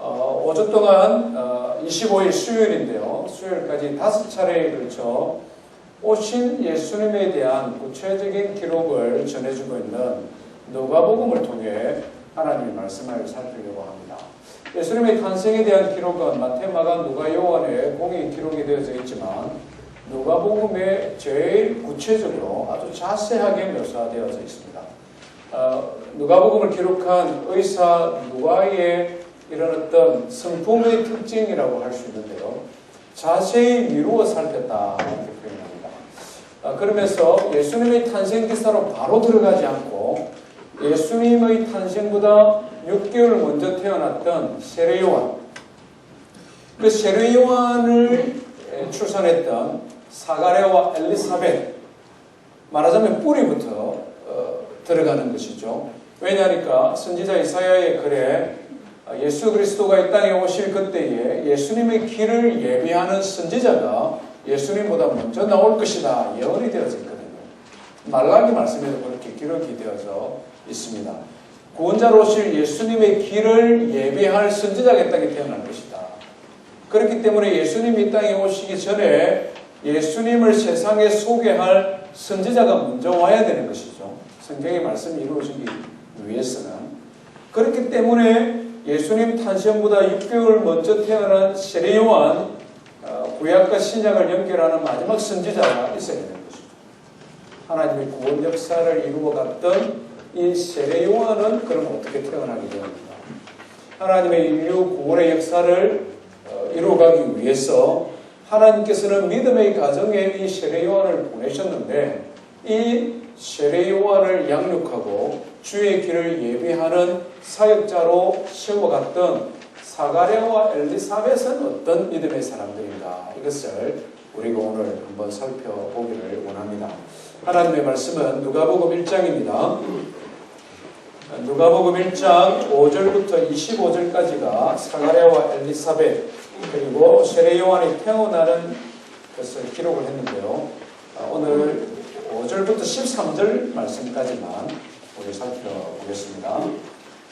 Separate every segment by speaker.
Speaker 1: 5주 동안 25일 수요일인데요. 수요일까지 5차례에 걸쳐 오신 예수님에 대한 구체적인 기록을 전해주고 있는 누가복음을 통해 하나님의 말씀을 살피려고 합니다. 예수님의 탄생에 대한 기록은 마태, 마가, 누가, 요한에 공히 기록이 되어져 있지만 누가복음에 제일 구체적으로 아주 자세하게 묘사되어져 있습니다. 누가복음을 기록한 의사 누가의 이런 어떤 성품의 특징이라고 할 수 있는데요. 자세히 미루어 살폈다 이렇게 표현합니다. 그러면서 예수님의 탄생 기사로 바로 들어가지 않고 예수님의 탄생보다 6개월 먼저 태어났던 세례요한, 그 세례요한을 출산했던 사가랴와 엘리사벳, 말하자면 뿌리부터 들어가는 것이죠. 왜냐하니까 선지자 이사야의 글에 예수 그리스도가 이 땅에 오실 그때에 예수님의 길을 예비하는 선지자가 예수님보다 먼저 나올 것이다 예언이 되어져 있거든요. 말라기 말씀에도 그렇게 기록이 되어져 있습니다. 구원자로 오실 예수님의 길을 예비할 선지자가 이 땅에 태어날 것이다. 그렇기 때문에 예수님이 이 땅에 오시기 전에 예수님을 세상에 소개할 선지자가 먼저 와야 되는 것이죠. 성경의 말씀이 이루어지기 위해서는. 그렇기 때문에 예수님 탄생보다 6개월 먼저 태어난 세례요한, 구약과 신약을 연결하는 마지막 선지자가 있어야 되는 것이죠. 하나님의 구원 역사를 이루어갔던 이 세례요한은 그럼 어떻게 태어나게 됩니까? 하나님의 인류 구원의 역사를 이루어가기 위해서 하나님께서는 믿음의 가정에 이 세례요한을 보내셨는데 이 세례요한을 양육하고 주의 길을 예비하는 사역자로 세워갔던 사가랴와 엘리사벳은 어떤 믿음의 사람들인가, 이것을 우리가 오늘 한번 살펴보기를 원합니다. 하나님의 말씀은 누가복음 1장입니다. 누가복음 1장 5절부터 25절까지가 사가랴와 엘리사벳 그리고 세례요한이 태어나는 것을 기록을 했는데요. 오늘 5절부터 13절 말씀까지만 우리 살펴보겠습니다.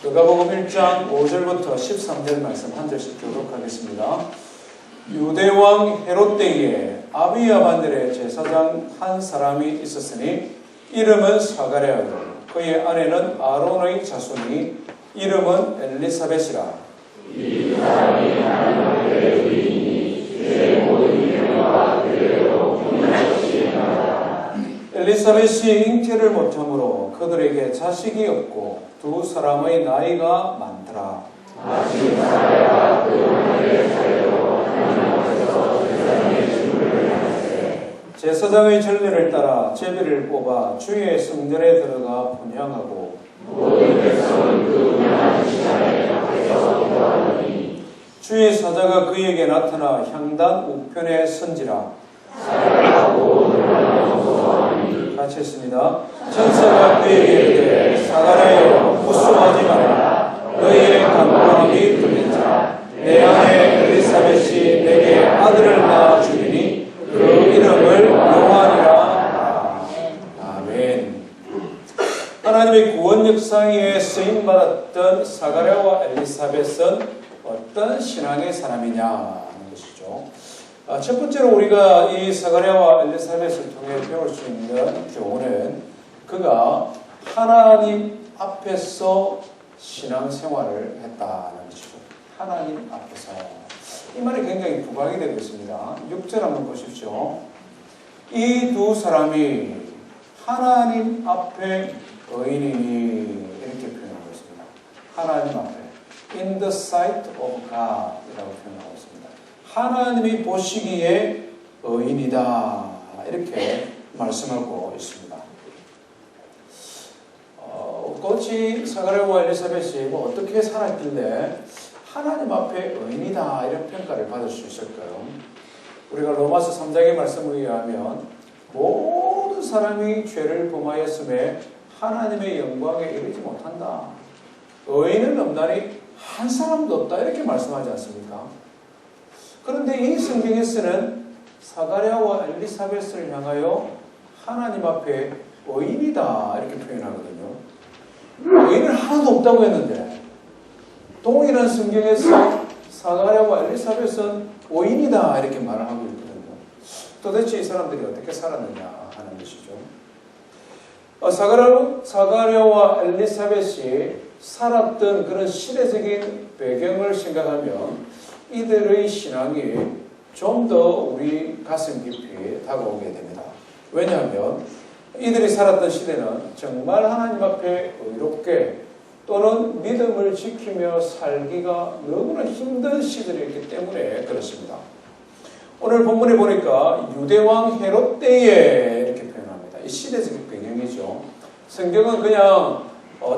Speaker 1: 누가복음 1장 5절부터 13절 말씀 한 절씩 교독하겠습니다. 유대왕 헤롯 때에 아비야 반들의 제사장 한 사람이 있었으니 이름은 사가랴요 그의 아내는 아론의 자손이 이름은 엘리사벳이라. 이 사람이 하나님의 의인이 주의 모든 일과 그대로 공양하시리라. 엘리사벳이 잉태를 못하므로 그들에게 자식이 없고 두 사람의 나이가 많더라. 마침 사가랴가 그 아내의 사례로 하나님께서 제사장의 직분을 하시되 제사장의 전례를 따라 제비를 뽑아 주의 성전에 들어가 분향하고 모든 백성은 그 분향한 시간에 앞에서 기도하더니 주의 사자가 그에게 나타나 향단 우편에 선지라. 사가랴가 같이 했습니다. 천사가 그에게 이르되 사가랴여 무수하지 마라. 너희의 간구함이 들린다. 내 아내 엘리사벳이 내게 아들을 낳아주리니 그 이름을 요한이라. 아멘. 하나님의 구원 역사에 쓰임받았던 사가랴와 엘리사벳은 어떤 신앙의 사람이냐 하는 것이죠. 첫 번째로 우리가 이 사가랴와 엘리사벳을 통해 배울 수 있는 교훈은 그가 하나님 앞에서 신앙생활을 했다는 것이죠. 하나님 앞에서. 이 말이 굉장히 부각이 되고 있습니다. 6절 한번 보십시오. 이 두 사람이 하나님 앞에 의인이니 이렇게 표현하고 있습니다. 하나님 앞에 In the sight of God 이라고 표현하고 있습니다. 하나님이 보시기에 의인이다 이렇게 말씀하고 있습니다. 어찌 사가랴와 엘리사벳이 어떻게 살았길래 하나님 앞에 의인이다 이런 평가를 받을 수 있을까요? 우리가 로마서 3장의 말씀에 의하면 모든 사람이 죄를 범하였음에 하나님의 영광에 이르지 못한다. 의인은 없나니 한 사람도 없다 이렇게 말씀하지 않습니까? 그런데 이 성경에서는 사가랴와 엘리사벳을 향하여 하나님 앞에 의인이다 이렇게 표현하거든요. 의인은 하나도 없다고 했는데 동일한 성경에서 사가랴와 엘리사벳은 오인이다 이렇게 말을 하고 있거든요. 도대체 이 사람들이 어떻게 살았느냐 하는 것이죠. 사가랴와 엘리사벳이 살았던 그런 시대적인 배경을 생각하면 이들의 신앙이 좀 더 우리 가슴 깊이 다가오게 됩니다. 왜냐하면 이들이 살았던 시대는 정말 하나님 앞에 의롭게 또는 믿음을 지키며 살기가 너무나 힘든 시절이었기 때문에 그렇습니다. 오늘 본문에 보니까 유대왕 헤롯 때에 이렇게 표현합니다. 이 시대적 배경이죠. 성경은 그냥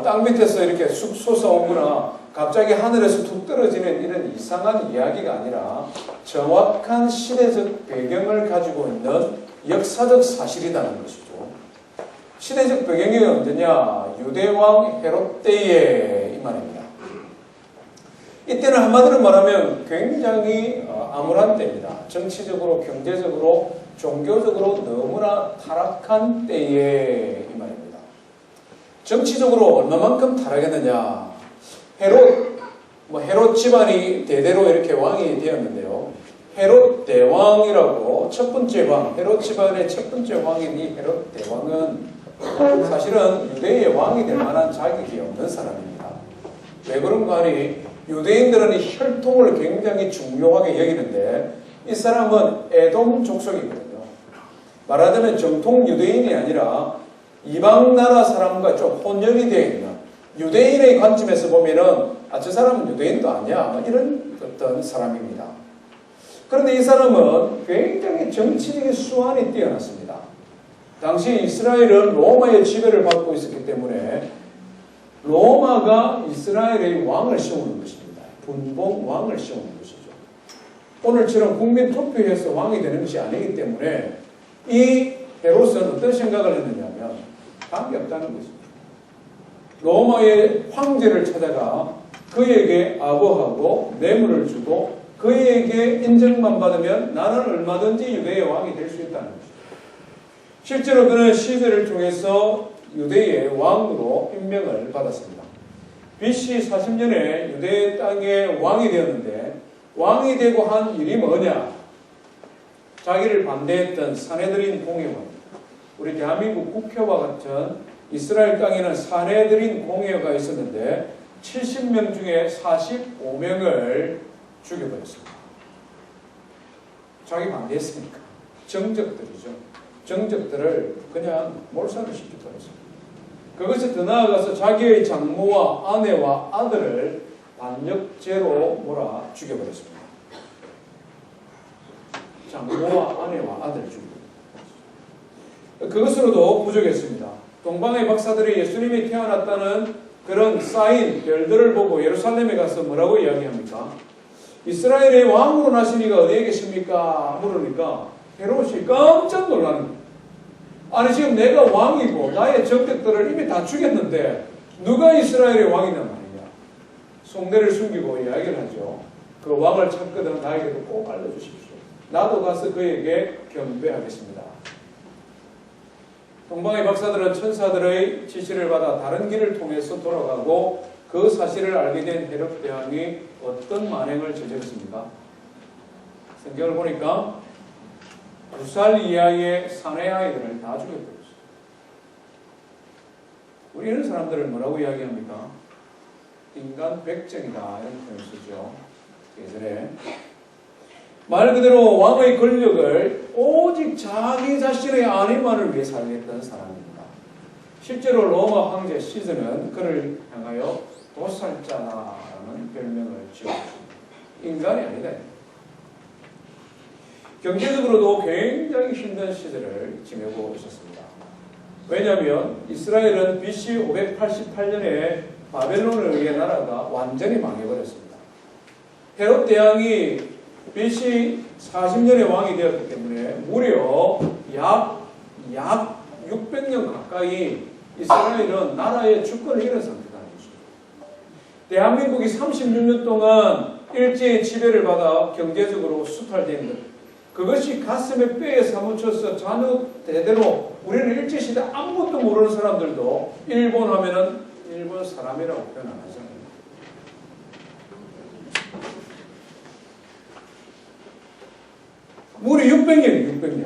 Speaker 1: 땅 밑에서 이렇게 쑥 솟아오거나 갑자기 하늘에서 툭 떨어지는 이런 이상한 이야기가 아니라 정확한 시대적 배경을 가지고 있는 역사적 사실이라는 것이죠. 시대적 배경이 언제냐? 유대왕 헤롯 때에 이 말입니다. 이때는 한마디로 말하면 굉장히 암울한 때입니다. 정치적으로, 경제적으로, 종교적으로 너무나 타락한 때에 이 말입니다. 정치적으로 얼마만큼 타락했느냐? 헤롯 집안이 대대로 이렇게 왕이 되었는데요. 헤롯 대왕이라고 첫 번째 왕, 헤롯 집안의 첫 번째 왕인 이 헤롯 대왕은 사실은 유대의 왕이 될 만한 자격이 없는 사람입니다. 왜 그런가 하니 유대인들은 이 혈통을 굉장히 중요하게 여기는데 이 사람은 에돔 족속이거든요. 말하자면 정통 유대인이 아니라 이방 나라 사람과 좀 혼혈이 되어 있는 유대인의 관점에서 보면은 저 사람은 유대인도 아니야 이런 어떤 사람입니다. 그런데 이 사람은 굉장히 정치적인 수완이 뛰어났습니다. 당시 이스라엘은 로마의 지배를 받고 있었기 때문에 로마가 이스라엘의 왕을 세우는 것입니다. 분봉 왕을 세우는 것이죠. 오늘처럼 국민 투표해서 왕이 되는 것이 아니기 때문에 이 헤롯은 어떤 생각을 했느냐면 관계없다는 것입니다. 로마의 황제를 찾아가 그에게 아부하고 뇌물을 주고 그에게 인정만 받으면 나는 얼마든지 유대의 왕이 될 수 있다는 것입니다. 실제로 그는 시대를 통해서 유대의 왕으로 임명을 받았습니다. BC 40년에 유대 땅의 왕이 되었는데 왕이 되고 한 일이 뭐냐? 자기를 반대했던 사내들인 공회원, 우리 대한민국 국회와 같은 이스라엘 땅에는 사내들인 공회가 있었는데 70명 중에 45명을 죽여버렸습니다. 자기 반대했으니까. 정적들이죠. 정적들을 그냥 몰살을 시켜버렸습니다. 그것이 더 나아가서 자기의 장모와 아내와 아들을 반역죄로 몰아 죽여버렸습니다. 장모와 아내와 아들을 죽여버렸습니다. 그것으로도 부족했습니다. 동방의 박사들이 예수님이 태어났다는 그런 사인, 별들을 보고 예루살렘에 가서 뭐라고 이야기합니까? 이스라엘의 왕으로 나시니가 어디에 계십니까? 물으니까 헤롯이 깜짝 놀라는 거예요. 아니 지금 내가 왕이고 나의 적들을 이미 다 죽였는데 누가 이스라엘의 왕이냐 말이냐. 속내를 숨기고 이야기를 하죠. 그 왕을 찾거든 나에게도 꼭 알려주십시오. 나도 가서 그에게 경배하겠습니다. 동방의 박사들은 천사들의 지시를 받아 다른 길을 통해서 돌아가고 그 사실을 알게 된 헤롯 대왕이 어떤 만행을 저질렀습니까? 성경을 보니까 9살 이하의 사내 아이들을 다 죽여버렸어요. 우리 이런 사람들을 뭐라고 이야기합니까? 인간 백정이다 이런 표현을 쓰죠. 예전에 말 그대로 왕의 권력을 오직 자기 자신의 안위만을 위해 살겠다는 사람입니다. 실제로 로마 황제 시즈는 그를 향하여 도살자라는 별명을 지었습니다. 인간이 아니다. 경제적으로도 굉장히 힘든 시대를 지내고 있었습니다. 왜냐하면 이스라엘은 BC 588년에 바벨론에 의해 나라가 완전히 망해버렸습니다. 헤롯 대왕이 BC 40년에 왕이 되었기 때문에 무려 약 600년 가까이 이스라엘은 나라의 주권을 잃은 상태가 아니었습니다. 대한민국이 36년 동안 일제의 지배를 받아 경제적으로 수탈된 것, 그것이 가슴에 뼈에 사무쳐서 자녀 대대로 우리는 일제시대 아무것도 모르는 사람들도 일본 하면은 일본 사람이라고 표현 안 하잖아요. 무려 600년이에요. 600년.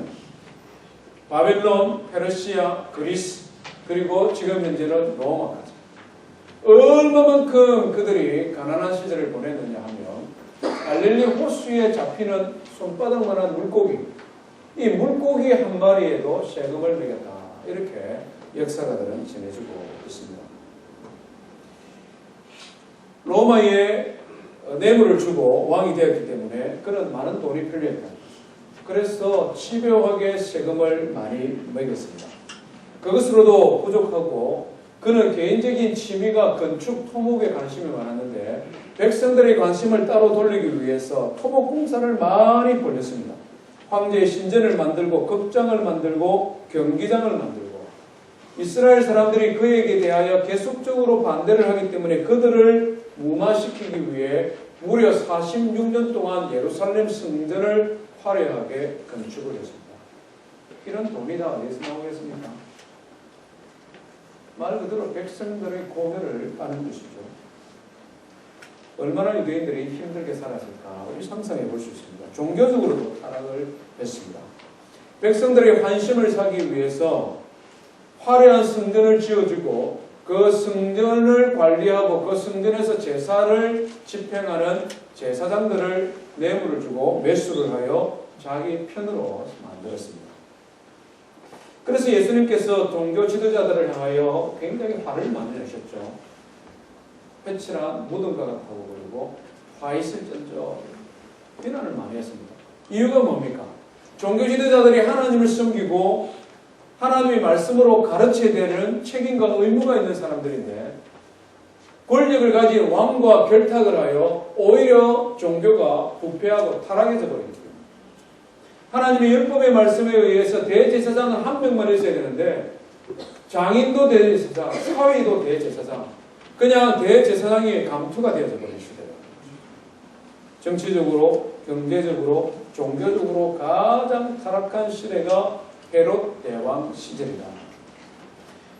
Speaker 1: 바벨론, 페르시아, 그리스, 그리고 지금 현재는 로마까지. 얼마만큼 그들이 가난한 시절을 보냈느냐 하면 갈릴리 호수에 잡히는 손바닥만한 물고기, 이 물고기 한 마리에도 세금을 매겼다. 이렇게 역사가들은 전해주고 있습니다. 로마에 뇌물을 주고 왕이 되었기 때문에 그는 많은 돈이 필요했다. 그래서 집요하게 세금을 많이 매겼습니다. 그것으로도 부족하고 그는 개인적인 취미가 건축, 토목에 관심이 많았는데 백성들의 관심을 따로 돌리기 위해서 토목공사를 많이 벌였습니다. 황제의 신전을 만들고 극장을 만들고 경기장을 만들고 이스라엘 사람들이 그에게 대하여 계속적으로 반대를 하기 때문에 그들을 무마시키기 위해 무려 46년 동안 예루살렘 성전을 화려하게 건축을 했습니다. 이런 돈이 다 어디서 나오겠습니까? 말 그대로 백성들의 고뇌를 까는 것이죠. 얼마나 유대인들이 힘들게 살았을까 우리 상상해 볼 수 있습니다. 종교적으로도 타락을 했습니다. 백성들의 환심을 사기 위해서 화려한 성전을 지어주고 그 성전을 관리하고 그 성전에서 제사를 집행하는 제사장들을 뇌물을 주고 매수를 하여 자기 편으로 만들었습니다. 그래서 예수님께서 종교 지도자들을 향하여 굉장히 화를 많이 내셨죠. 회칠한 무덤과 같다고 그러고 화 있을 쩐저 비난을 많이 했습니다. 이유가 뭡니까? 종교 지도자들이 하나님을 섬기고 하나님의 말씀으로 가르쳐야 되는 책임과 의무가 있는 사람들인데 권력을 가진 왕과 결탁을 하여 오히려 종교가 부패하고 타락해져 버립니다. 하나님의 율법의 말씀에 의해서 대제사장은 한 명만 있어야 되는데 장인도 대제사장, 사위도 대제사장, 그냥 대제사장이 감투가 되어져 버린 시대예요. 정치적으로, 경제적으로, 종교적으로 가장 타락한 시대가 헤롯 대왕 시절이다.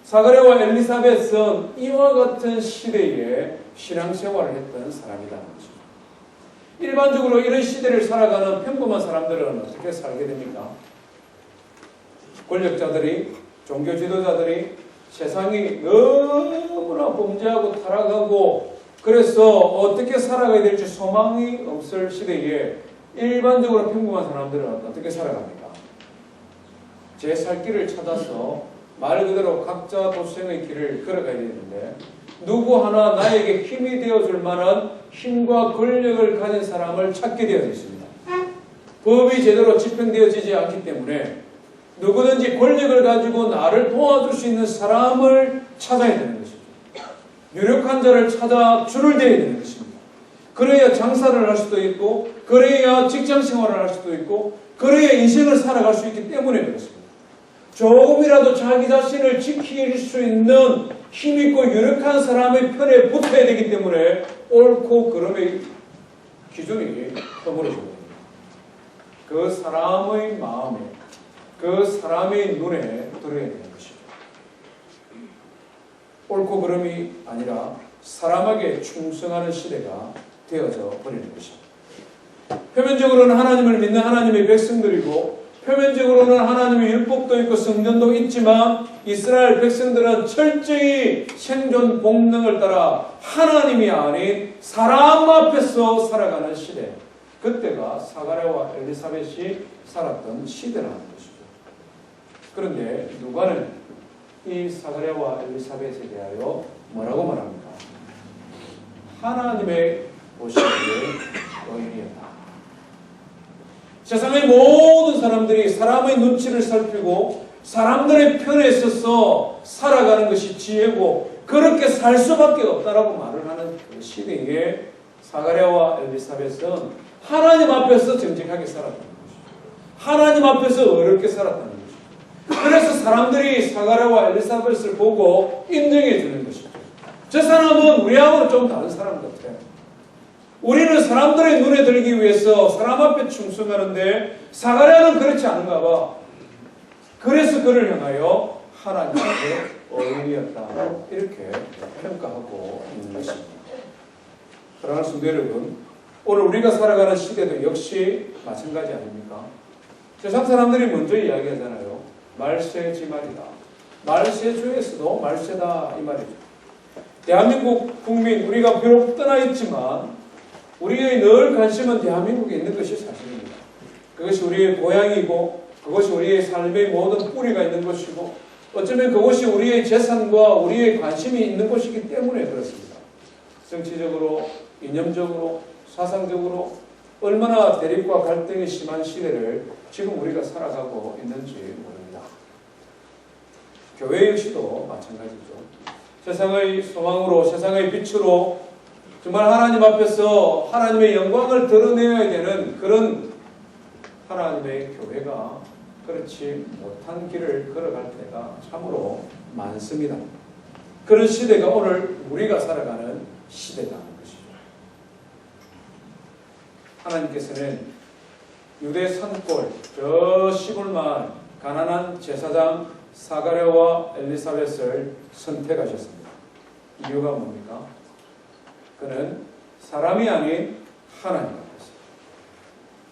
Speaker 1: 사가랴와 엘리사벳은 이와 같은 시대에 신앙생활을 했던 사람이라는 거죠. 일반적으로 이런 시대를 살아가는 평범한 사람들은 어떻게 살게 됩니까? 권력자들이, 종교 지도자들이 세상이 너무나 범죄하고 타락하고 그래서 어떻게 살아가야 될지 소망이 없을 시대에 일반적으로 평범한 사람들은 어떻게 살아갑니까? 제 살 길을 찾아서 말 그대로 각자 도생의 길을 걸어가야 되는데 누구 하나 나에게 힘이 되어줄 만한 힘과 권력을 가진 사람을 찾게 되어 있습니다. 법이 제대로 집행되어지지 않기 때문에 누구든지 권력을 가지고 나를 도와줄 수 있는 사람을 찾아야 되는 것이죠. 유력한 자를 찾아 줄을 대야 되는 것입니다. 그래야 장사를 할 수도 있고 그래야 직장 생활을 할 수도 있고 그래야 인생을 살아갈 수 있기 때문에 그렇습니다. 조금이라도 자기 자신을 지킬 수 있는 힘있고 유력한 사람의 편에 붙어야 되기 때문에 옳고 그름의 기준이 허물어지고 그 사람의 마음에 그 사람의 눈에 들어야 되는 것이죠. 옳고 그름이 아니라 사람에게 충성하는 시대가 되어져 버리는 것입니다. 표면적으로는 하나님을 믿는 하나님의 백성들이고 표면적으로는 하나님의 율법도 있고 성전도 있지만 이스라엘 백성들은 철저히 생존 본능을 따라 하나님이 아닌 사람 앞에서 살아가는 시대, 그때가 사가랴와 엘리사벳이 살았던 시대라는 것이죠. 그런데 누가는 이 사가랴와 엘리사벳에 대하여 뭐라고 말합니까? 하나님의 보시기에 의인이었다. 세상의 모든 사람들이 사람의 눈치를 살피고 사람들의 편에 서서 살아가는 것이 지혜고 그렇게 살 수밖에 없다라고 말을 하는 그 시대에 사가랴와 엘리사벳은 하나님 앞에서 정직하게 살았다는 것이죠. 하나님 앞에서 어렵게 살았다는 것이죠. 그래서 사람들이 사가랴와 엘리사벳을 보고 인정해 주는 것이죠. 저 사람은 우리하고는 좀 다른 사람 같아요. 우리는 사람들의 눈에 들기 위해서 사람 앞에 충성하는데 사가랴는 그렇지 않은가 봐. 그래서 그를 향하여 하나님 앞에 의인이었다 이렇게 평가하고 있는 것입니다. 그러나 성도 여러분, 오늘 우리가 살아가는 시대도 역시 마찬가지 아닙니까? 세상 사람들이 먼저 이야기하잖아요. 말세지말이다. 말세조에서도 말세다 이 말이죠. 대한민국 국민 우리가 비록 떠나 있지만 우리의 늘 관심은 대한민국에 있는 것이 사실입니다. 그것이 우리의 고향이고 그것이 우리의 삶의 모든 뿌리가 있는 것이고 어쩌면 그것이 우리의 재산과 우리의 관심이 있는 것이기 때문에 그렇습니다. 정치적으로, 이념적으로, 사상적으로 얼마나 대립과 갈등이 심한 시대를 지금 우리가 살아가고 있는지 모릅니다. 교회 역시도 마찬가지죠. 세상의 소망으로, 세상의 빛으로 정말 하나님 앞에서 하나님의 영광을 드러내야 되는 그런 하나님의 교회가 그렇지 못한 길을 걸어갈 때가 참으로 많습니다. 그런 시대가 오늘 우리가 살아가는 시대라는 것이죠. 하나님께서는 유대 산골 저 시골 마을 가난한 제사장 사가랴와 엘리사벳을 선택하셨습니다. 이유가 뭡니까? 그는 사람이 아닌 하나님 앞에서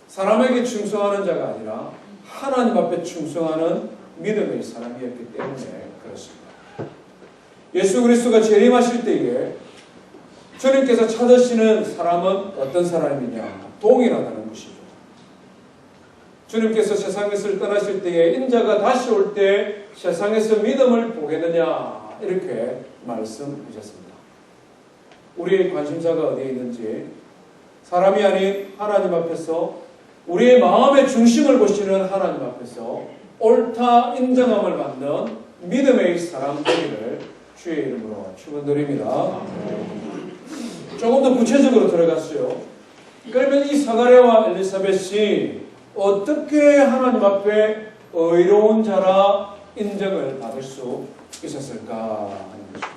Speaker 1: 사람에게 충성하는 자가 아니라 하나님 앞에 충성하는 믿음의 사람이었기 때문에 그렇습니다. 예수 그리스도가 재림하실 때에 주님께서 찾으시는 사람은 어떤 사람이냐? 동일하다는 것이죠. 주님께서 세상에서 떠나실 때에 인자가 다시 올 때 세상에서 믿음을 보겠느냐 이렇게 말씀하셨습니다. 우리의 관심사가 어디에 있는지 사람이 아닌 하나님 앞에서 우리의 마음의 중심을 보시는 하나님 앞에서 옳다 인정함을 받는 믿음의 사람 되기를 주의 이름으로 축원드립니다. 조금 더 구체적으로 들어갔어요. 그러면 이 사가랴와 엘리사벳이 어떻게 하나님 앞에 의로운 자라 인정을 받을 수 있었을까 하는 것입니다.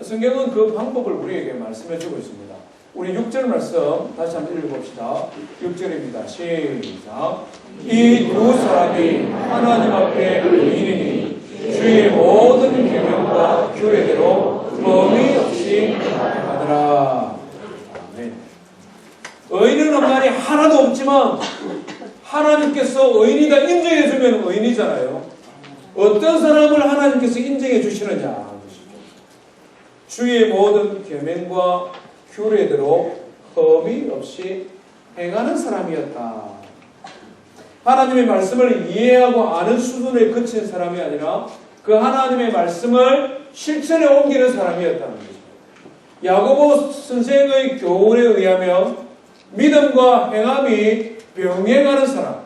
Speaker 1: 성경은 그 방법을 우리에게 말씀해 주고 있습니다. 우리 6절 말씀 다시 한번 읽어봅시다. 6절입니다. 시작. 이 두 사람이 하나님 앞에 의인이니 주의 모든 계명과 규례대로 범위 없이 하더라. 아멘. 의인은 말이 하나도 없지만 하나님께서 의인이다 인정해주면 의인이잖아요. 어떤 사람을 하나님께서 인정해 주시느냐 하는 것이죠. 주의 모든 계명과 규례대로 흠이 없이 행하는 사람이었다. 하나님의 말씀을 이해하고 아는 수준에 그친 사람이 아니라 그 하나님의 말씀을 실천에 옮기는 사람이었다는 것입니다. 야고보 선생의 교훈에 의하면 믿음과 행함이 병행하는 사람.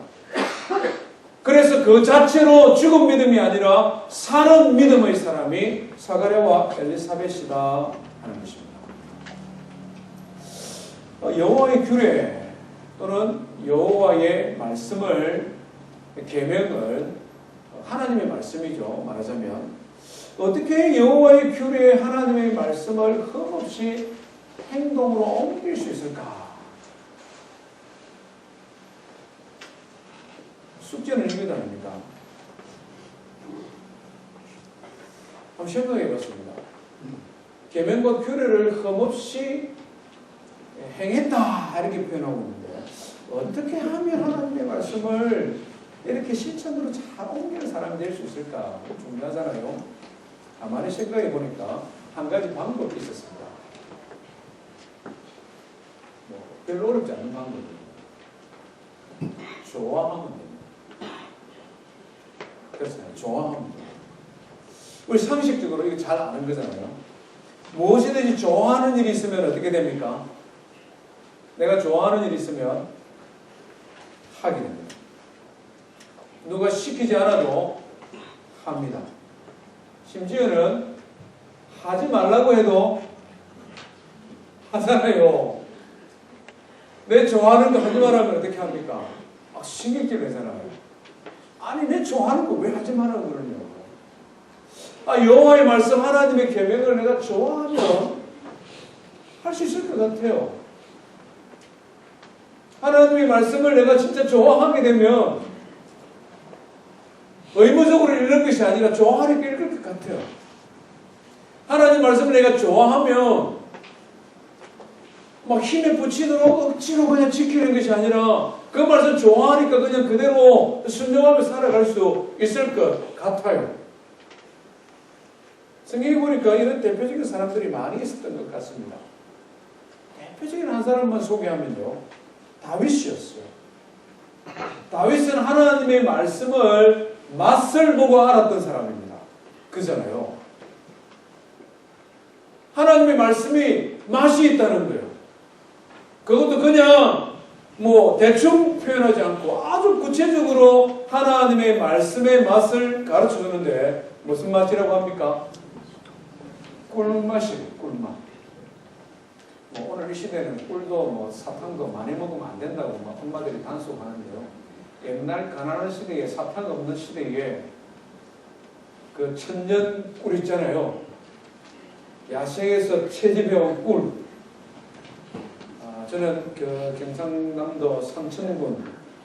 Speaker 1: 그래서 그 자체로 죽은 믿음이 아니라 사는 믿음의 사람이 사가랴와 엘리사벳이다 하는 것입니다. 여호와의 규례 또는 여호와의 말씀을 계명을 하나님의 말씀이죠. 말하자면 어떻게 여호와의 규례 하나님의 말씀을 흠없이 행동으로 옮길 수 있을까? 숙제는 이게 아닙니까? 한번 생각해 봤습니다. 계명과 규례를 흠없이 행했다 이렇게 표현하고 있는데 어떻게 하면 하나님의 말씀을 이렇게 실천으로 잘 옮기는 사람이 될 수 있을까? 중요하잖아요. 가만히 생각해 보니까 한 가지 방법이 있었습니다. 별로 어렵지 않은 방법입니다. 좋아하면 됩니다. 그렇잖아요. 좋아하면 됩니다. 우리 상식적으로 이거 잘 아는 거잖아요. 무엇이든지 좋아하는 일이 있으면 어떻게 됩니까? 내가 좋아하는 일이 있으면 하게 됩니다. 누가 시키지 않아도 합니다. 심지어는 하지 말라고 해도 하잖아요. 내 좋아하는 거 하지 말라면 어떻게 합니까? 신경질 내잖아요. 아니 내 좋아하는 거 왜 하지 말라고 그러냐고. 여호와의 말씀 하나님의 계명을 내가 좋아하면 할 수 있을 것 같아요. 하나님의 말씀을 내가 진짜 좋아하게 되면 의무적으로 읽는 것이 아니라 좋아하니까 읽을 것 같아요. 하나님 말씀을 내가 좋아하면 막 힘에 부치도록 억지로 그냥 지키는 것이 아니라 그 말씀 좋아하니까 그냥 그대로 순종하며 살아갈 수 있을 것 같아요. 성경에 보니까 이런 대표적인 사람들이 많이 있었던 것 같습니다. 대표적인 한 사람만 소개하면요, 다윗이었어요. 다윗은 하나님의 말씀을 맛을 보고 알았던 사람입니다. 그잖아요. 하나님의 말씀이 맛이 있다는 거예요. 그것도 그냥 대충 표현하지 않고 아주 구체적으로 하나님의 말씀의 맛을 가르쳐 주는데 무슨 맛이라고 합니까? 꿀맛이에요. 꿀맛. 오늘 이 시대는 꿀도 사탕도 많이 먹으면 안 된다고 엄마들이 단속하는데요. 옛날 가난한 시대에 사탕 없는 시대에 그 천년 꿀 있잖아요. 야생에서 채집해온 꿀. 저는 그 경상남도 삼천군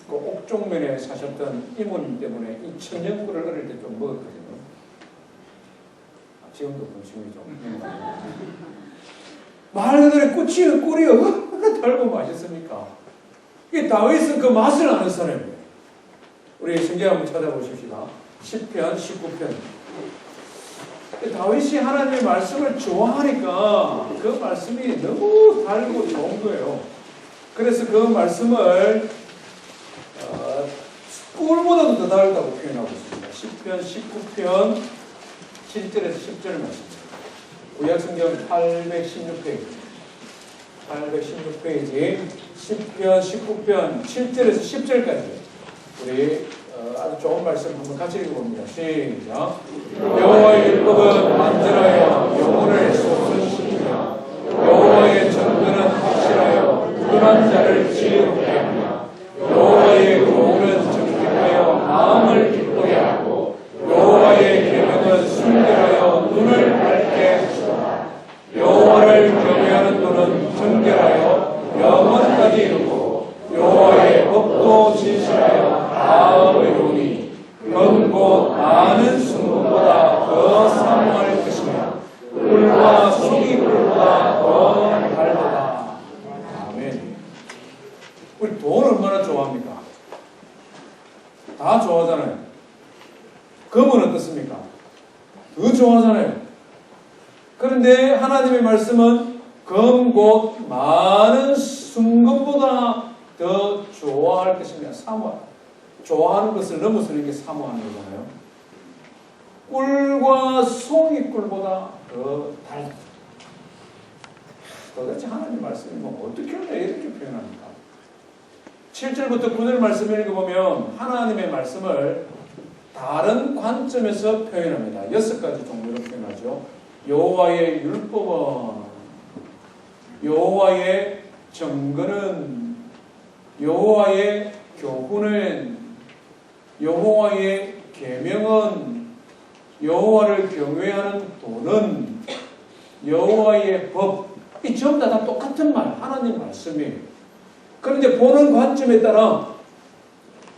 Speaker 1: 그 옥종면에 사셨던 이모님 때문에 이 천년 꿀을 어릴 때 좀 먹었거든요. 지금도 군침이죠. 말 그대로 꿀이 얼마나 달고 맛있습니까? 이 다윗은 그 맛을 아는 사람이에요. 우리 성경 한번 찾아보십시다. 10편, 19편. 다윗이 하나님의 말씀을 좋아하니까 그 말씀이 너무 달고 좋은 거예요. 그래서 그 말씀을 꿀보다도 더 달다고 표현하고 있습니다. 10편, 19편 7절에서 10절 말씀입니다. 구약성경 816페이지 10편, 19편 7절에서 10절까지 우리 아주 좋은 말씀 한번 같이 읽어봅니다. 시작. 여호와의 율법은 만전하여 영혼을 솟으시며 여호와의 정근은 확실하여 불안한 자를 지혜롭게 하며 여호와의 교훈은 정직하여 마음을 기쁘게 하고 여호와의 계명은 순결하여 눈을 밝게 하시도다. 여호와를 경외하는 눈은 정결하여 영원까지 이르고 여호와의 법도 진실하여 다 의로우니 그건 곧 많은 순금보다 더 사모할 것이며 꿀과 송이 꿀보다 더 달도다. 아멘. 우리 돈 얼마나 좋아합니까? 다 좋아하잖아요. 금은 어떻습니까? 더 좋아하잖아요. 그런데 하나님의 말씀은 금 곧 많은 순금보다 더 좋아할 것입니다. 좋아하는 것을 넘어서는 게 사모하는 거잖아요. 꿀과 송이꿀보다 더 달다. 도대체 하나님 말씀이 어떻게 하냐 이렇게 표현합니까? 7절부터 9절 말씀을 읽어보면 하나님의 말씀을 다른 관점에서 표현합니다. 6가지 종류로 표현하죠. 여호와의 율법은, 여호와의 정근은, 여호와의 교훈은, 여호와의 계명은, 여호와를 경외하는 도는, 여호와의 법, 이 전부 다 똑같은 말, 하나님 말씀이에요. 그런데 보는 관점에 따라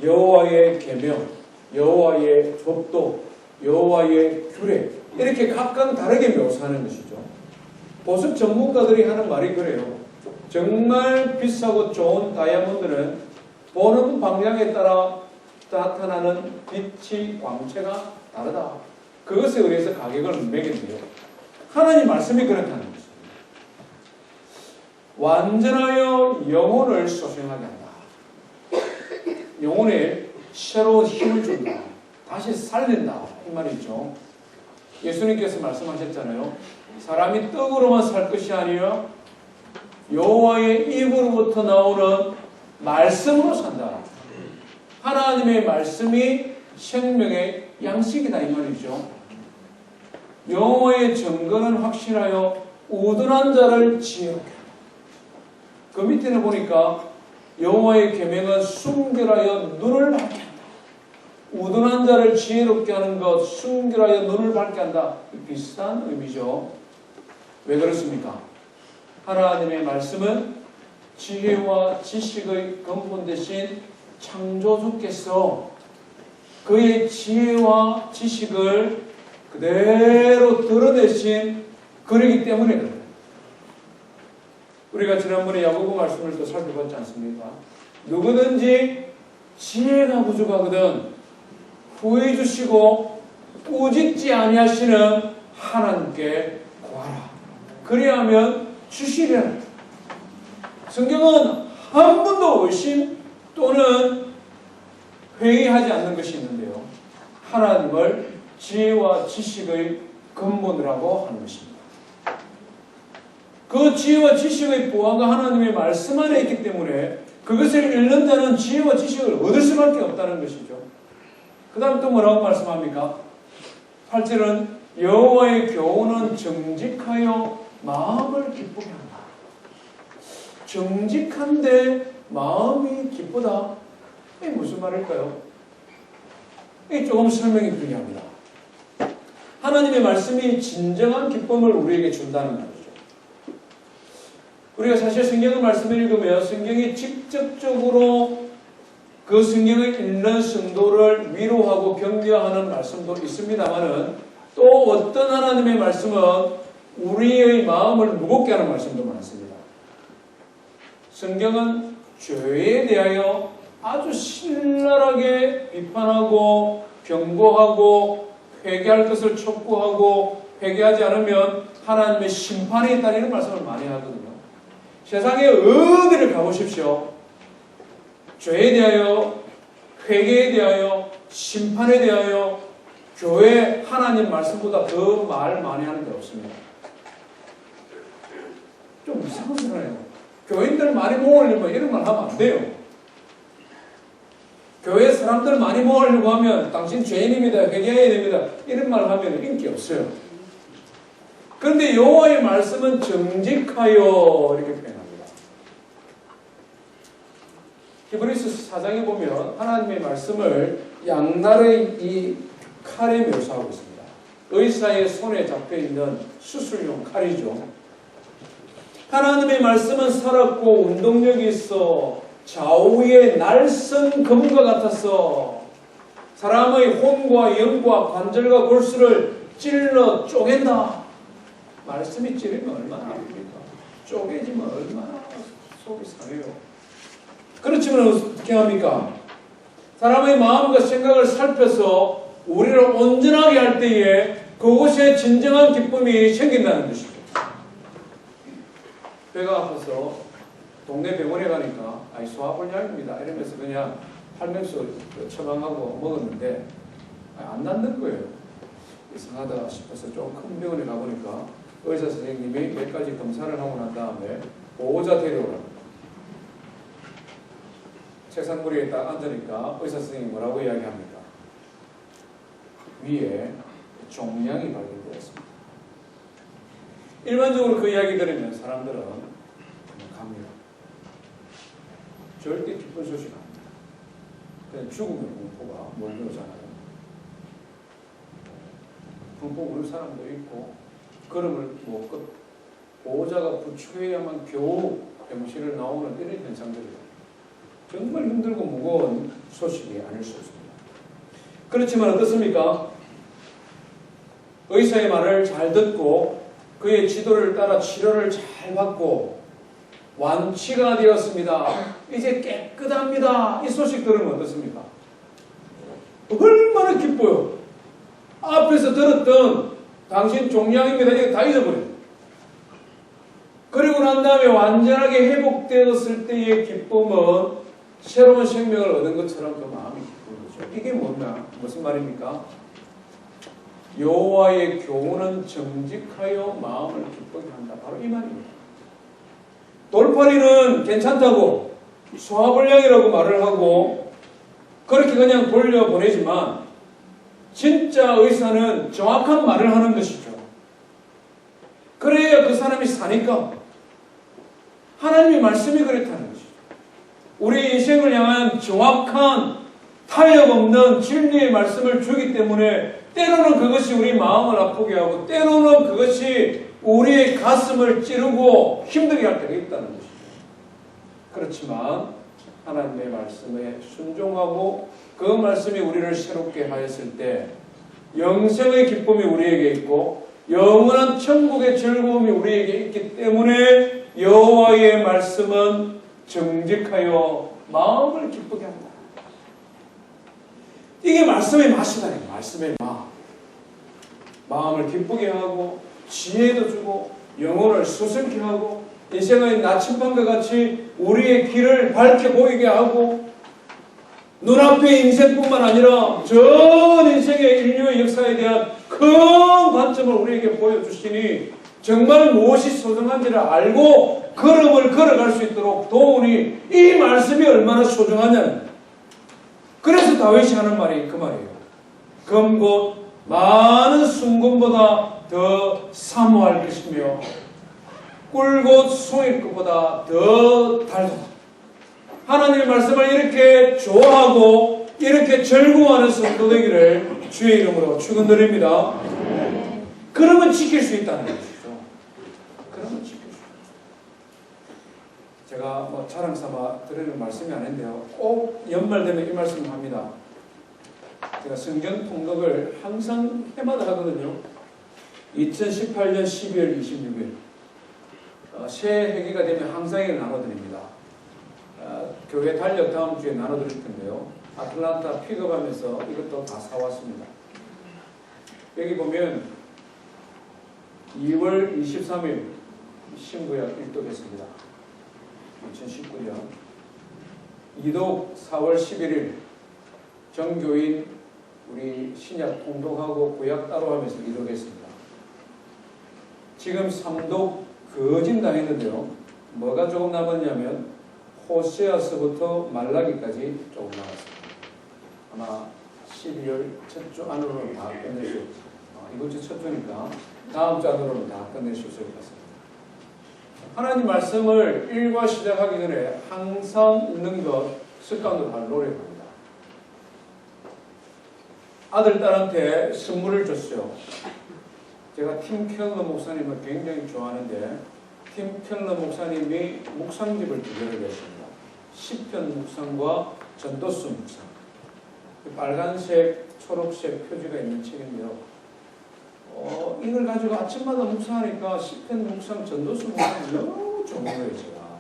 Speaker 1: 여호와의 계명, 여호와의 법도, 여호와의 규례 이렇게 각각 다르게 묘사하는 것이죠. 보습 전문가들이 하는 말이 그래요. 정말 비싸고 좋은 다이아몬드는 보는 방향에 따라 나타나는 빛이 광채가 다르다. 그것에 의해서 가격을 매긴대요. 하나님 말씀이 그렇다는 것입니다. 완전하여 영혼을 소생하게 한다. 영혼에 새로운 힘을 준다. 다시 살린다. 이 말이죠. 예수님께서 말씀하셨잖아요. 사람이 떡으로만 살 것이 아니라 여호와의 입으로부터 나오는 말씀으로 산다. 하나님의 말씀이 생명의 양식이다 이 말이죠. 여호와의 정근은 확실하여 우둔한 자를 지혜롭게 한다. 그 밑에는 보니까 여호와의 계명은 순결하여 눈을 밝게 한다. 우둔한 자를 지혜롭게 하는 것, 순결하여 눈을 밝게 한다. 비슷한 의미죠. 왜 그렇습니까? 하나님의 말씀은 지혜와 지식의 근본 대신 창조주께서 그의 지혜와 지식을 그대로 드러내신 글이기 때문에 그래요. 우리가 지난번에 야고보 말씀을 또 살펴봤지 않습니까? 누구든지 지혜가 부족하거든 후해 주시고 꾸짖지 아니하시는 하나님께 구하라. 그리하면 주시리라. 성경은 한 번도 의심 또는 회의하지 않는 것이 있는데요. 하나님을 지혜와 지식의 근본이라고 하는 것입니다. 그 지혜와 지식의 보화가 하나님의 말씀 안에 있기 때문에 그것을 읽는 자는 지혜와 지식을 얻을 수밖에 없다는 것이죠. 그 다음 또 뭐라고 말씀합니까? 8절은 여호와의 교훈은 정직하여 마음을 기쁘게 한다. 정직한데 마음이 기쁘다. 이게 무슨 말일까요? 이게 조금 설명이 필요합니다. 하나님의 말씀이 진정한 기쁨을 우리에게 준다는 말이죠. 우리가 사실 성경의 말씀을 읽으면 성경이 직접적으로 그 성경을 읽는 성도를 위로하고 격려하는 말씀도 있습니다만은 또 어떤 하나님의 말씀은 우리의 마음을 무겁게 하는 말씀도 많습니다. 성경은 죄에 대하여 아주 신랄하게 비판하고 경고하고 회개할 것을 촉구하고 회개하지 않으면 하나님의 심판이 있다는 이런 말씀을 많이 하거든요. 세상에 어디를 가보십시오. 죄에 대하여, 회개에 대하여, 심판에 대하여 교회 하나님 말씀보다 더 말 많이 하는 데 없습니다. 좀 이상하잖아요. 교인들 많이 모으려면 이런 말 하면 안 돼요. 교회 사람들 많이 모으려고 하면 당신 죄인입니다. 회개해야 됩니다. 이런 말 하면 인기 없어요. 그런데 여호와의 말씀은 정직하여 이렇게 표현합니다. 히브리서 4장에 보면 하나님의 말씀을 양날의 이 칼에 묘사하고 있습니다. 의사의 손에 잡혀있는 수술용 칼이죠. 하나님의 말씀은 살았고 운동력이 있어 좌우의 날선 검과 같아서 사람의 혼과 영과 관절과 골수를 찔러 쪼갠다. 말씀이 찌르면 얼마나 아픕니까? 쪼개지면 얼마나 속이 상해요. 그렇지만 어떻게 합니까? 사람의 마음과 생각을 살펴서 우리를 온전하게 할 때에 그곳에 진정한 기쁨이 생긴다는 것이죠. 배가 아파서 동네 병원에 가니까 소화불량입니다 이러면서 그냥 활명수 처방하고 먹었는데 안 낫는 거예요. 이상하다 싶어서 좀 큰 병원에 가보니까 의사 선생님이 몇 가지 검사를 하고 난 다음에 보호자 데려오라고. 책상 위에 딱 앉으니까 의사 선생님이 뭐라고 이야기합니까? 위에 종양이 발견되었습니다. 일반적으로 그 이야기 들으면 사람들은 갑니다. 절대 기쁜 소식 아닙니다. 그냥 죽음의 공포가 몰려오잖아요. 공포 우는 사람도 있고 걸음을 못 걷고 보호자가 부추해야만 겨우 병실을 나오는 이런 현상들이에요. 정말 힘들고 무거운 소식이 아닐 수 없습니다. 그렇지만 어떻습니까? 의사의 말을 잘 듣고 그의 지도를 따라 치료를 잘 받고 완치가 되었습니다. 이제 깨끗합니다. 이 소식 들으면 어떻습니까? 얼마나 기뻐요. 앞에서 들었던 당신 종양입니다. 이거 다 잊어버려요. 그리고 난 다음에 완전하게 회복되었을 때의 기쁨은 새로운 생명을 얻은 것처럼 그 마음이 기쁜 거죠. 이게 뭐냐? 무슨 말입니까? 여호와의 교훈은 정직하여 마음을 기쁘게 한다. 바로 이 말입니다. 돌팔이는 괜찮다고 소화불량이라고 말을 하고 그렇게 그냥 돌려보내지만 진짜 의사는 정확한 말을 하는 것이죠. 그래야 그 사람이 사니까. 하나님의 말씀이 그렇다는 것이죠. 우리 인생을 향한 정확한 타협 없는 진리의 말씀을 주기 때문에 때로는 그것이 우리 마음을 아프게 하고 때로는 그것이 우리의 가슴을 찌르고 힘들게 할 때가 있다는 것이죠. 그렇지만 하나님의 말씀에 순종하고 그 말씀이 우리를 새롭게 하였을 때 영생의 기쁨이 우리에게 있고 영원한 천국의 즐거움이 우리에게 있기 때문에 여호와의 말씀은 정직하여 마음을 기쁘게 한다. 이게 말씀의 맛이다. 말씀의 맛. 마음을 기쁘게 하고 지혜도 주고 영혼을 수승케 하고 인생의 나침반과 같이 우리의 길을 밝게 보이게 하고 눈앞의 인생뿐만 아니라 전 인생의 인류의 역사에 대한 큰 관점을 우리에게 보여주시니 정말 무엇이 소중한지를 알고 걸음을 걸어갈 수 있도록 도우니 이 말씀이 얼마나 소중하냐. 그래서 다윗이 하는 말이 그 말이에요. 금곧 많은 순금보다 더 사모할 것이며 꿀곧 송일 것보다 더 달다. 하나님의 말씀을 이렇게 좋아하고 이렇게 절구하는 성도 되기를 주의 이름으로 축원드립니다. 그러면 지킬 수 있다는 것이죠. 그러면 지킬 수 있다. 제가 자랑 삼아 드리는 말씀이 아닌데요. 꼭 연말 되면 이 말씀을 합니다. 제가 성경 통독을 항상 해마다 하거든요. 2018년 12월 26일 새해 회기가 되면 항상 이걸 나눠드립니다. 교회 달력 다음 주에 나눠드릴 텐데요. 아틀란타 픽업하면서 이것도 다 사왔습니다. 여기 보면 2월 23일 신구약 일독했습니다. 2019년 2독 4월 11일 정교인 우리 신약 통독하고 구약 따로 하면서 이독했습니다. 지금 3독 거진 다 했는데요. 뭐가 조금 남았냐면 호세아서부터 말라기까지 조금 남았습니다. 아마 12월 첫 주 안으로는 다 끝낼 수 있습니다. 이번 주 첫 주니까 다음 주 안으로는 다 끝낼 수 있을 것 같습니다. 하나님 말씀을 일과 시작하기 전에 항상 읽는 것 습관으로 할 노력합니다. 아들, 딸한테 선물을 줬어요. 제가 팀 켈러 목사님을 굉장히 좋아하는데 팀 켈러 목사님이 묵상집을 기별을 했습니다. 시편 묵상과 전도서 묵상. 빨간색, 초록색 표지가 있는 책인데요. 이걸 가지고 아침마다 묵상하니까 시편 묵상, 전도서 묵상이 너무 좋은 거예요, 제가.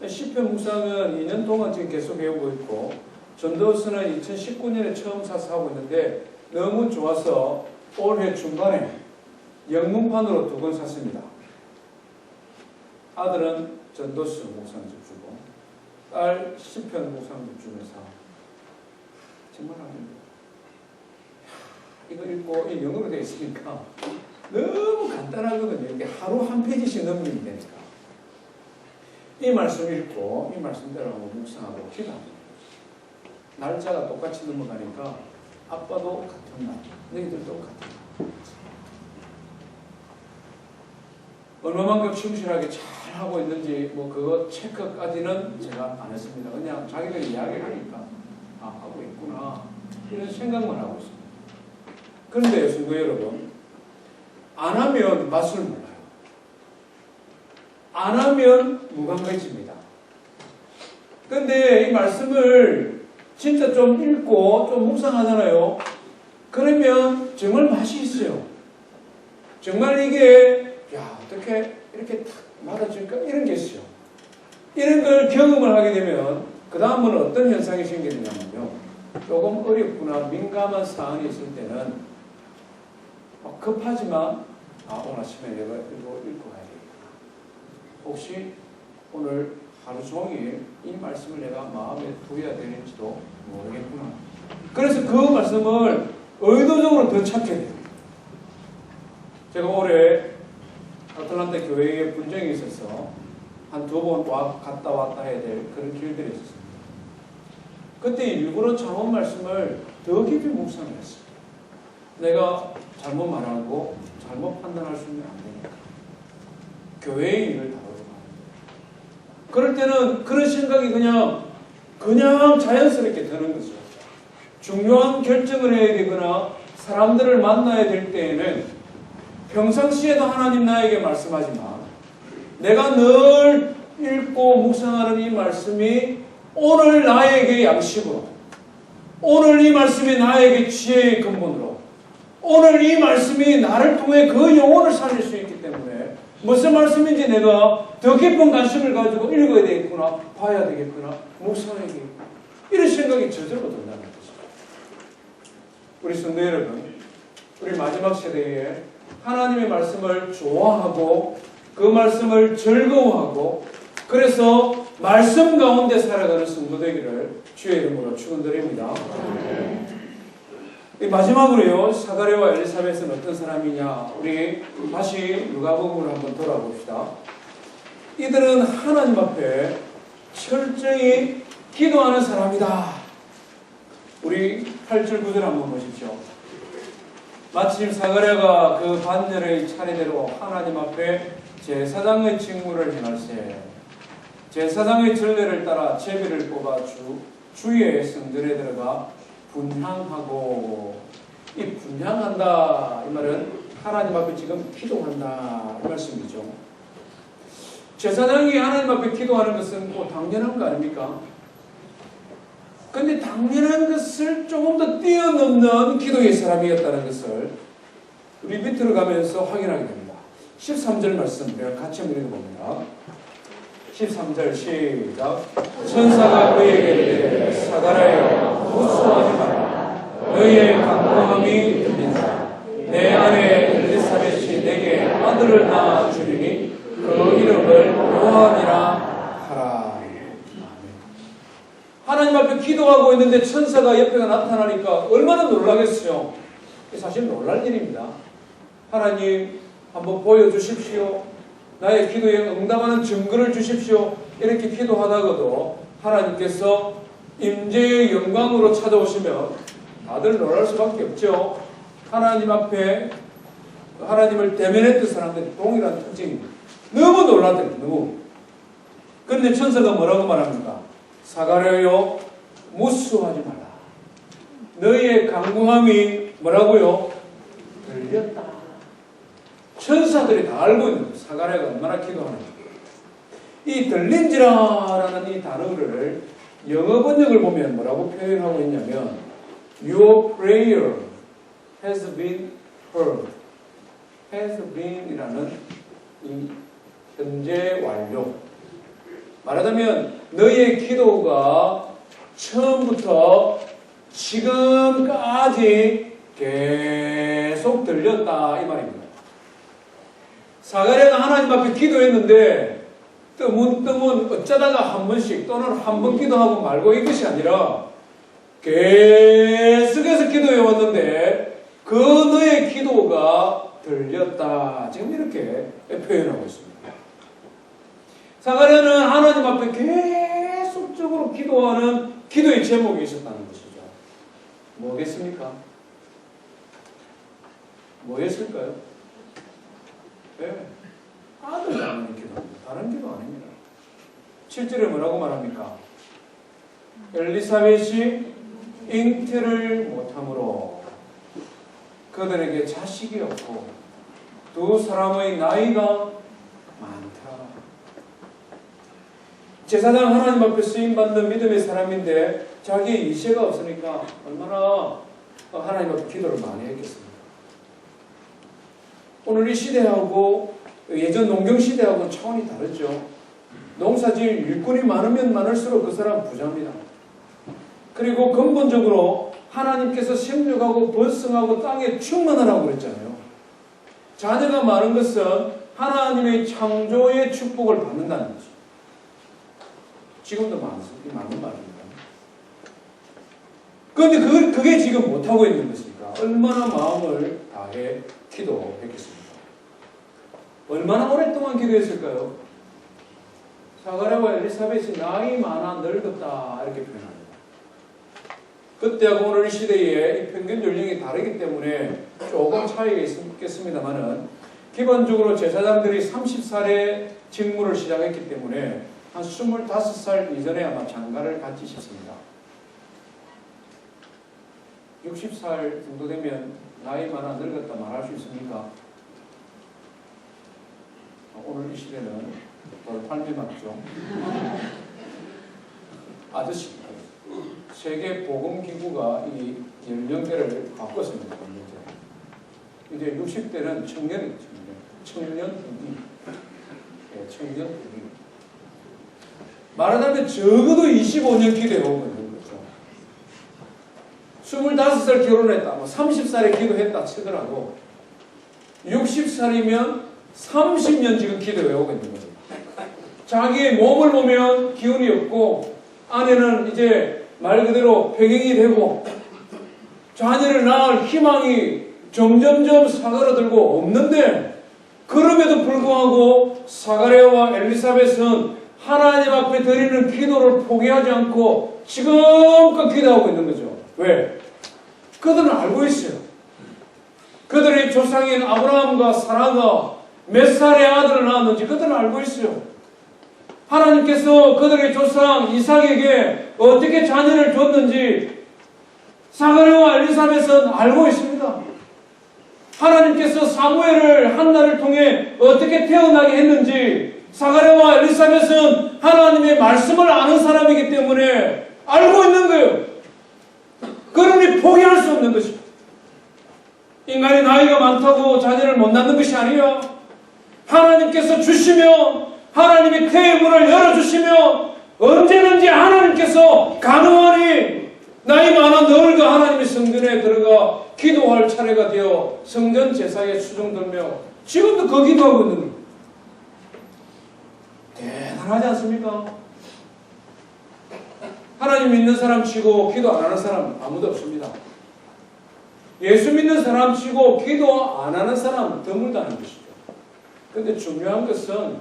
Speaker 1: 시편 묵상은 2년 동안 지금 계속 배우고 있고 전도서는 2019년에 처음 사서 하고 있는데 너무 좋아서 올해 중간에 영문판으로 2권 샀습니다. 아들은 전도서 묵상집 주고 딸 시편 묵상집 주면서 정말 합니다. 이거 읽고 이 영어로 되어 있으니까 너무 간단하거든요. 이게 하루 한 페이지씩 넘기면 되니까. 이 말씀 읽고 이 말씀대로 묵상하고 기도합니다. 날짜가 똑같이 넘어가니까 아빠도 같은 날, 너희들도 같은 날. 얼마만큼 충실하게 잘 하고 있는지 그거 체크까지는 제가 안 했습니다. 그냥 자기들이 이야기를 하니까 하고 있구나 이런 생각만 하고 있습니다. 그런데 성도 여러분, 안 하면 맛을 몰라요. 안 하면 무감각해집니다. 그런데 이 말씀을 진짜 좀 읽고 좀 묵상하잖아요. 그러면 정말 맛이 있어요. 정말 이게 어떻게 이렇게 탁 맞아질까? 이런 게 있어요. 이런 걸 경험을 하게 되면 그 다음은 어떤 현상이 생기느냐면요. 조금 어렵구나 민감한 사안이 있을 때는 급하지만 오늘 아침에 내가 이거 읽고 가야 되겠다. 혹시 오늘 하루 종일 이 말씀을 내가 마음에 두어야 되는지도 모르겠구나. 그래서 그 말씀을 의도적으로 더 찾게 돼요. 제가 올해 아틀란타 교회에 분쟁이 있어서 한 2번 갔다 왔다 해야 될 그런 길들이 있었습니다. 그때 일부러 잘못 말씀을 더 깊이 묵상을 했어요. 내가 잘못 말하고 잘못 판단할 수 있는 안 되니까. 교회의 일을 다루고 그럴 때는 그런 생각이 그냥 자연스럽게 드는 거죠. 중요한 결정을 해야 되거나 사람들을 만나야 될 때에는 평상시에도 하나님 나에게 말씀하지만 내가 늘 읽고 묵상하는 이 말씀이 오늘 나에게 양식으로, 오늘 이 말씀이 나에게 지혜의 근본으로, 오늘 이 말씀이 나를 통해 그 영혼을 살릴 수 있기 때문에 무슨 말씀인지 내가 더 깊은 관심을 가지고 읽어야 되겠구나, 봐야 되겠구나, 묵상해야겠구나, 이런 생각이 저절로 든다는 것이죠. 우리 성도 여러분, 우리 마지막 세대에 하나님의 말씀을 좋아하고 그 말씀을 즐거워하고 그래서 말씀 가운데 살아가는 성도 되기를 주의 이름으로 축원드립니다. 마지막으로요, 사가랴와 엘리사벳은 어떤 사람이냐, 우리 다시 누가복음으로 한번 돌아봅시다. 이들은 하나님 앞에 철저히 기도하는 사람이다. 우리 8절 9절 한번 보십시오. 마침 사가랴가 그 반열의 차례대로 하나님 앞에 제사장의 직무를 행할세 제사장의 전례를 따라 제비를 뽑아 주의 성전에 들어가 분향하고, 이 분향한다 이 말은 하나님 앞에 지금 기도한다 이 말씀이죠. 제사장이 하나님 앞에 기도하는 것은 뭐 당연한 거 아닙니까? 근데 당연한 것을 조금 더 뛰어넘는 기도의 사람이었다는 것을 우리 밑으로 가면서 확인하게 됩니다. 13절 말씀 우리가 같이 한번 읽어봅니다. 13절 시작. 천사가 그에게 이르되 사가랴여 무수하지 마라. 너희의 간구함이 들린다. 내 아내 엘리사벳이 내게 아들을 낳아 주리니 그 이름을 요한이라 하라. 하나님 앞에 기도하고 있는데 천사가 옆에가 나타나니까 얼마나 놀라겠어요. 사실 놀랄 일입니다. 하나님 한번 보여주십시오. 나의 기도에 응답하는 증거를 주십시오. 이렇게 기도하다가도 하나님께서 임재의 영광으로 찾아오시면 다들 놀랄 수밖에 없죠. 하나님 앞에 하나님을 대면했던 사람들이 동일한 특징입니다. 너무 놀라더니 너무. 그런데 천사가 뭐라고 말합니까? 사가랴여 무수하지 마라. 너희의 간구함이 뭐라고요? 들렸다. 천사들이 다 알고 있는 거예요. 사가랴가 얼마나 기도하는지. 이 들린지라라는 이 단어를 영어 번역을 보면 뭐라고 표현하고 있냐면 Your prayer has been heard. has been 이라는 이 현재 완료. 말하자면 너희의 기도가 처음부터 지금까지 계속 들렸다 이 말입니다. 사가랴가 하나님 앞에 기도했는데 뜨문뜨문 어쩌다가 한 번씩 또는 한 번 기도하고 말고 이것이 아니라 계속해서 기도해 왔는데 그 너의 기도가 들렸다. 지금 이렇게 표현하고 있습니다. 사가랴는 하나님 앞에 계속적으로 기도하는 기도의 제목이 있었다는 것이죠. 뭐겠습니까? 뭐였을까요? 네. 아들 낳는 기도입니다. 다른 기도 아닙니다. 7절에 뭐라고 말합니까? 엘리사벳이 잉태를 못함으로 그들에게 자식이 없고 두 사람의 나이가 많다. 제사장 하나님 앞에 쓰임받는 믿음의 사람인데 자기의 이세가 없으니까 얼마나 하나님 앞에 기도를 많이 했겠습니까? 오늘 이 시대하고 예전 농경 시대하고는 차원이 다르죠. 농사지을 일꾼이 많으면 많을수록 그 사람은 부자입니다. 그리고 근본적으로 하나님께서 생육하고 번성하고 땅에 충만하라고 그랬잖아요. 자녀가 많은 것은 하나님의 창조의 축복을 받는다는 거죠. 지금도 많은 말입니다. 그런데 그게 지금 못하고 있는 것이니까 얼마나 마음을 다해 기도했겠습니까? 얼마나 오랫동안 기도했을까요? 사가랴와 엘리사벳이 나이 많아 늙었다 이렇게 표현합니다. 그때하고 오늘 이 시대에 이 평균 연령이 다르기 때문에 조금 차이가 있겠습니다만은 기본적으로 제사장들이 30살에 직무를 시작했기 때문에 한 25살 이전에 아마 장가를 갔지 싶습니다. 60살 정도 되면 나이 많아 늙었다 말할 수 있습니까? 오늘 이 시대는 돌팔매 맞죠? 아저씨, 세계보건기구가 이 연령대를 바꿨습니다. 이제 60대는 청년이죠. 청년 후기. 청년 부부입니다. 말하자면 적어도 25년 기도해오고 있는 거죠. 25살 결혼했다, 30살에 기도했다 치더라도 60살이면 30년 지금 기도해오고 있는 거죠. 자기의 몸을 보면 기운이 없고 아내는 이제 말 그대로 폐경이 되고 자녀를 낳을 희망이 점점점 사그라들고 없는데 그럼에도 불구하고 사가랴와 엘리사벳은 하나님 앞에 드리는 기도를 포기하지 않고 지금껏 기도하고 있는 거죠. 왜? 그들은 알고 있어요. 그들의 조상인 아브라함과 사라가 몇 살의 아들을 낳았는지 그들은 알고 있어요. 하나님께서 그들의 조상 이삭에게 어떻게 자녀를 줬는지 사가랴와 엘리사벳은 알고 있습니다. 하나님께서 사무엘을 한나를 통해 어떻게 태어나게 했는지 사가랴와 엘리사벳은 하나님의 말씀을 아는 사람이기 때문에 알고 있는 거예요. 그러니 포기할 수 없는 것입니다. 인간이 나이가 많다고 자녀를 못 낳는 것이 아니에요. 하나님께서 주시면 하나님이 태의 문을 열어주시면 언제든지 하나님께서 가능하니 나이 많아 너희가 하나님의 성전에 들어가 기도할 차례가 되어 성전 제사에 수종들며 지금도 그 기도하고 있는 거예요. 대단하지 않습니까? 하나님 믿는 사람 치고 기도 안 하는 사람 아무도 없습니다. 예수 믿는 사람 치고 기도 안 하는 사람 드물다는 것이죠. 그런데 중요한 것은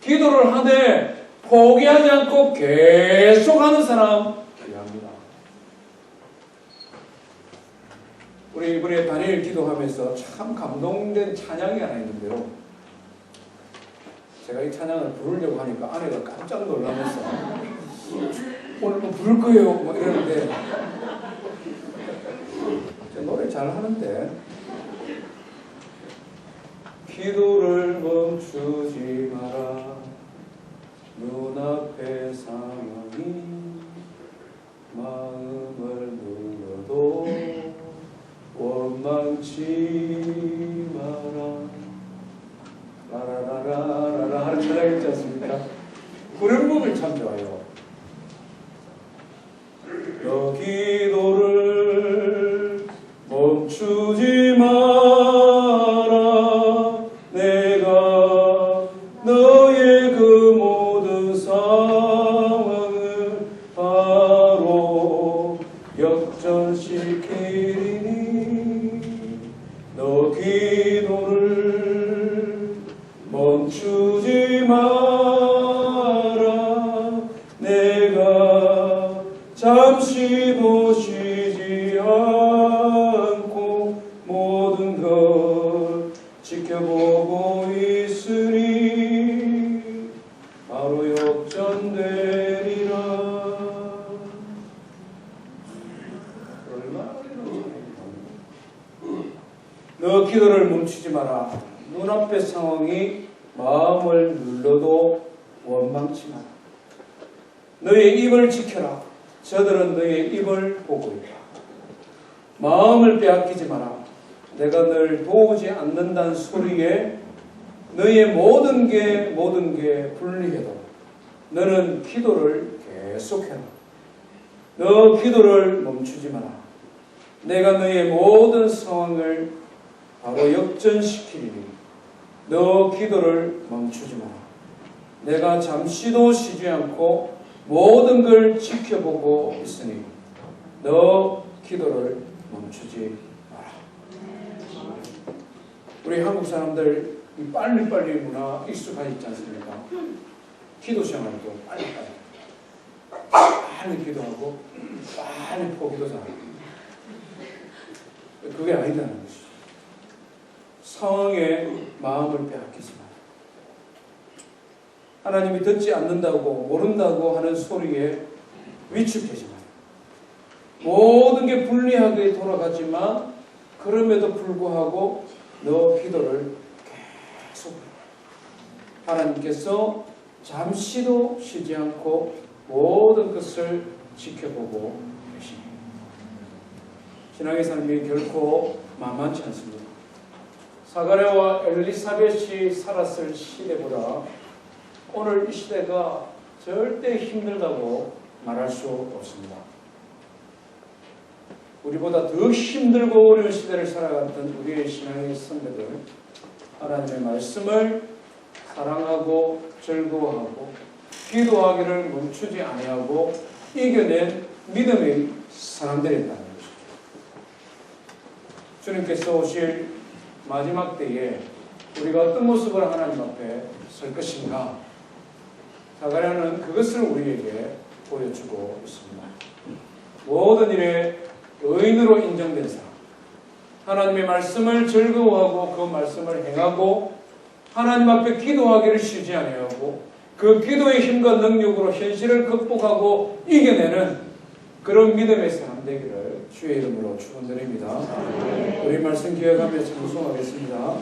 Speaker 1: 기도를 하되 포기하지 않고 계속하는 사람 필요합니다. 우리 이번에 단일 기도하면서 참 감동된 찬양이 하나 있는데요. 제가 이 찬양을 부르려고 하니까 아내가 깜짝 놀라면서 오늘 뭐 부를 거예요? 뭐 이러는데 저 노래 잘 하는데 기도를 멈추지 마라 눈앞의 상황이 마음을 눌러도 원망치 마라 라라라라라 하는 찬양이 있지 않습니까? 그런 부분이 참 좋아요. 너 기도를 멈추지 마라 내가 너의 그 모든 상황을 바로 역전시키리니 너 기도를 멈추지 마라 내가 잠시도 쉬지 않고 모든 걸 지켜보고 있으니 바로 역전되리라. 너 기도를 멈추지 마라. 눈앞의 상황이 마음을 눌러도 원망치 마라. 너의 입을 지켜라. 저들은 너의 입을 보고 있다. 마음을 빼앗기지 마라. 내가 널 도우지 않는다는 소리에 너의 모든 게 불리해도 너는 기도를 계속해라. 너 기도를 멈추지 마라. 내가 너의 모든 상황을 바로 역전시키리니 너 기도를 멈추지 마라. 내가 잠시도 쉬지 않고 모든 걸 지켜보고 있으니 너 기도를 멈추지 마라. 우리 한국 사람들 이 빨리빨리 문화 익숙하지 있지 않습니까? 기도 시간도 빨리 기도하고 빨리 포기도 잘하고 그게 아니다는 것이죠. 상황에 마음을 빼앗기지 마라. 하나님이 듣지 않는다고 모른다고 하는 소리에 위축되지 마라. 모든 게 불리하게 돌아가지만 그럼에도 불구하고 너 기도를 계속 하나님께서 잠시도 쉬지 않고 모든 것을 지켜보고 계십니다. 신앙의 삶이 결코 만만치 않습니다. 사가랴와 엘리사벳이 살았을 시대보다 오늘 이 시대가 절대 힘들다고 말할 수 없습니다. 우리보다 더 힘들고 어려운 시대를 살아갔던 우리의 신앙의 선배들, 하나님의 말씀을 사랑하고 즐거워하고 기도하기를 멈추지 아니하고 이겨낸 믿음의 사람들이었다는 것이죠. 주님께서 오실 마지막 때에 우리가 어떤 모습으로 하나님 앞에 설 것인가, 사가랴는 그것을 우리에게 보여주고 있습니다. 모든 일에 의인으로 인정된 사람, 하나님의 말씀을 즐거워하고 그 말씀을 행하고 하나님 앞에 기도하기를 쉬지 아니하고 그 기도의 힘과 능력으로 현실을 극복하고 이겨내는 그런 믿음의 사람 되기를 주의 이름으로 축원드립니다. 우리 말씀 기억하며 찬송하겠습니다.